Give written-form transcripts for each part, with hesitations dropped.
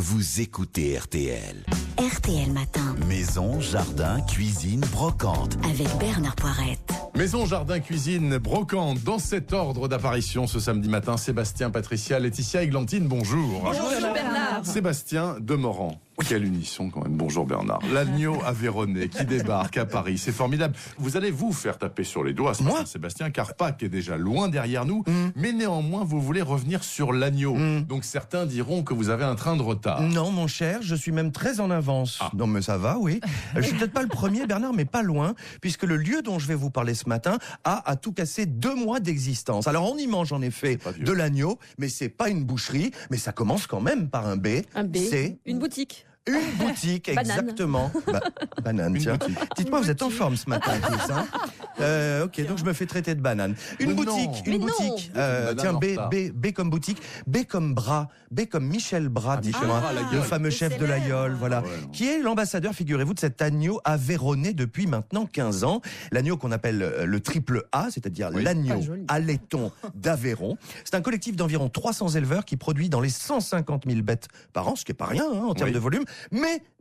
vous écoutez RTL. RTL Matin, Maison, jardin, cuisine, brocante. avec Bernard Poirette. Maison, jardin, cuisine, brocante. Dans cet ordre d'apparition ce samedi matin, Sébastien, Patricia, Laetitia, Églantine, bonjour. Bonjour Bernard. Sébastien Demorand. Quelle unisson quand même. Bonjour Bernard. L'agneau aveyronnais qui débarque à Paris. C'est formidable. Vous allez vous faire taper sur les doigts ce matin, Sébastien, car Pâques est déjà loin derrière nous. Mais néanmoins, vous voulez revenir sur l'agneau. Donc certains diront que vous avez un train de retard. Non, mon cher, je suis même très en avance. Ah. Non, mais ça va, oui. Je suis peut-être pas le premier, Bernard, mais pas loin, puisque le lieu dont je vais vous parler ce matin a à tout casser 2 mois d'existence. Alors, on y mange en effet pas vieux. de l'agneau, mais c'est pas une boucherie, mais ça commence quand même par un B. Un B. C'est Une boutique. une boutique, Banane. exactement. Banane, Une tiens. boutique. Dites-moi, vous êtes en forme ce matin, tous, hein ok, donc je me fais traiter de banane. Une Mais boutique, non. une Mais non. boutique. Banane Tiens, en B, retard. B comme boutique, B comme bras, B comme Michel Bras, dit chez moi, Bras, la le gueule. fameux chef de la Yole, voilà, Ouais, non. qui est l'ambassadeur, figurez-vous, de cet agneau aveyronnais depuis maintenant 15 ans. L'agneau qu'on appelle le triple A, c'est-à-dire Oui. l'agneau Pas joli. à laiton d'Aveyron. C'est un collectif d'environ 300 éleveurs qui produit dans les 150 000 bêtes par an, ce qui n'est pas rien en termes Oui. de volume,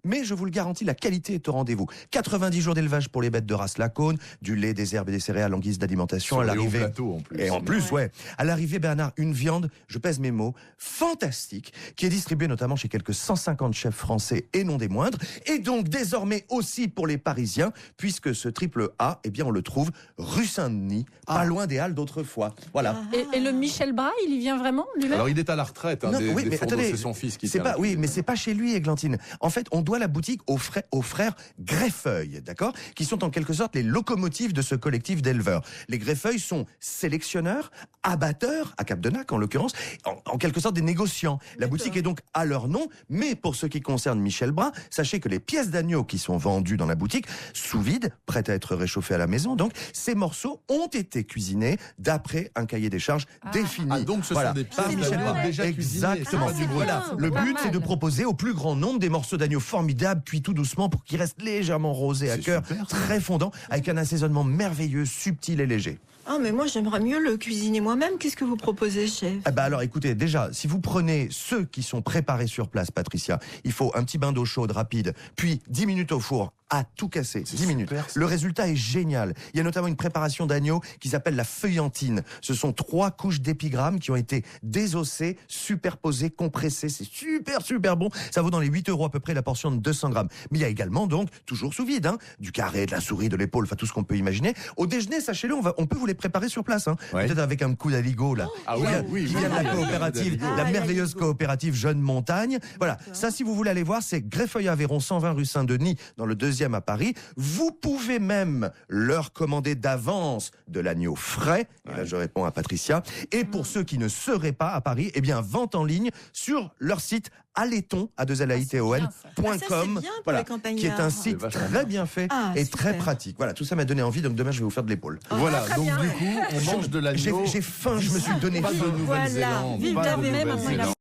mais je vous le garantis, la qualité est au rendez-vous. 90 jours d'élevage pour les bêtes de race Lacaune, du lait, des herbes et des céréales en guise d'alimentation Sur à les hauts l'arrivée. plateaux en plus. Et en plus, ouais. À l'arrivée, Bernard, une viande, je pèse mes mots, fantastique, qui est distribuée notamment chez quelques 150 chefs français et non des moindres, et donc désormais aussi pour les Parisiens, puisque ce triple A, eh bien, on le trouve rue Saint-Denis, pas loin des Halles d'autrefois. Voilà. Et le Michel Bras, il y vient vraiment lui-même? Alors il est à la retraite, Non, des oui, mais fourneaux, attendez, c'est son fils qui c'est tient pas, la oui, cuisine. mais c'est pas chez lui, Églantine. En fait, on doit la boutique aux frères Greffeuil, d'accord, qui sont en quelque sorte les locomotives de ce collectif d'éleveurs. Les Greffeuil sont sélectionneurs, abatteurs, à Cap-de-Nac en l'occurrence, en quelque sorte des négociants. La boutique est donc à leur nom, mais pour ce qui concerne Michel Bras, sachez que les pièces d'agneau qui sont vendues dans la boutique, sous vide, prêtes à être réchauffées à la maison, donc ces morceaux ont été cuisinés d'après un cahier des charges défini. Ah, donc ce Voilà. sont des Par pièces Michel d'agneau Bras. déjà cuisinées, Exactement. c'est pas du brut. Voilà. Le Pas but, mal. c'est de proposer au plus grand nombre des morceaux d'agneau formidables, cuits tout doucement pour qu'ils restent légèrement rosés à C'est cœur, super, ça. très fondant, avec un assaisonnement merveilleux, subtil et léger. Ah, mais moi, j'aimerais mieux le cuisiner moi-même. Qu'est-ce que vous proposez, chef? Ah bah alors écoutez, déjà, si vous prenez ceux qui sont préparés sur place, Patricia, il faut un petit bain d'eau chaude rapide, puis 10 minutes au four, à tout casser, 10 minutes. super, ça. Le résultat est génial. Il y a notamment une préparation d'agneau qui s'appelle la feuillantine. Ce sont 3 couches d'épigrammes qui ont été désossées, superposées, compressées. C'est super bon. Ça vaut dans les 8 € à peu près la portion de 200 grammes. Mais il y a également donc, toujours sous vide, hein, du carré, de la souris, de l'épaule, enfin tout ce qu'on peut imaginer. Au déjeuner, sachez-le, on peut vous les préparer sur place. Hein. Ouais. Peut-être avec un coup d'aligot là. Ah qui oui, vient, oui, qui oui, vient de oui, la oui, coopérative, oui, la oui. merveilleuse coopérative Jeune Montagne. Voilà, ça si vous voulez aller voir, c'est Greffeuil Aveyron 120 rue Saint-Denis, dans le 2e à Paris. Vous pouvez même leur commander d'avance de l'agneau frais. Et là, je réponds à Patricia. Et pour ceux qui ne seraient pas à Paris, eh bien, vente en ligne sur leur site aléton, Ah, ça, c'est a2laiton.com, bien pour voilà, les campagnards. qui est un site C'est vachement très bien fait Ah, et super. très pratique. Voilà, tout ça m'a donné envie, donc demain, je vais vous faire de l'épaule. Voilà, très donc bien. du coup, on mange de l'agneau. J'ai faim, je me suis donné Pas faim. de Nouvelle-Zélande. Vive pas de l'Aveyron, Nouvelle-Zélande.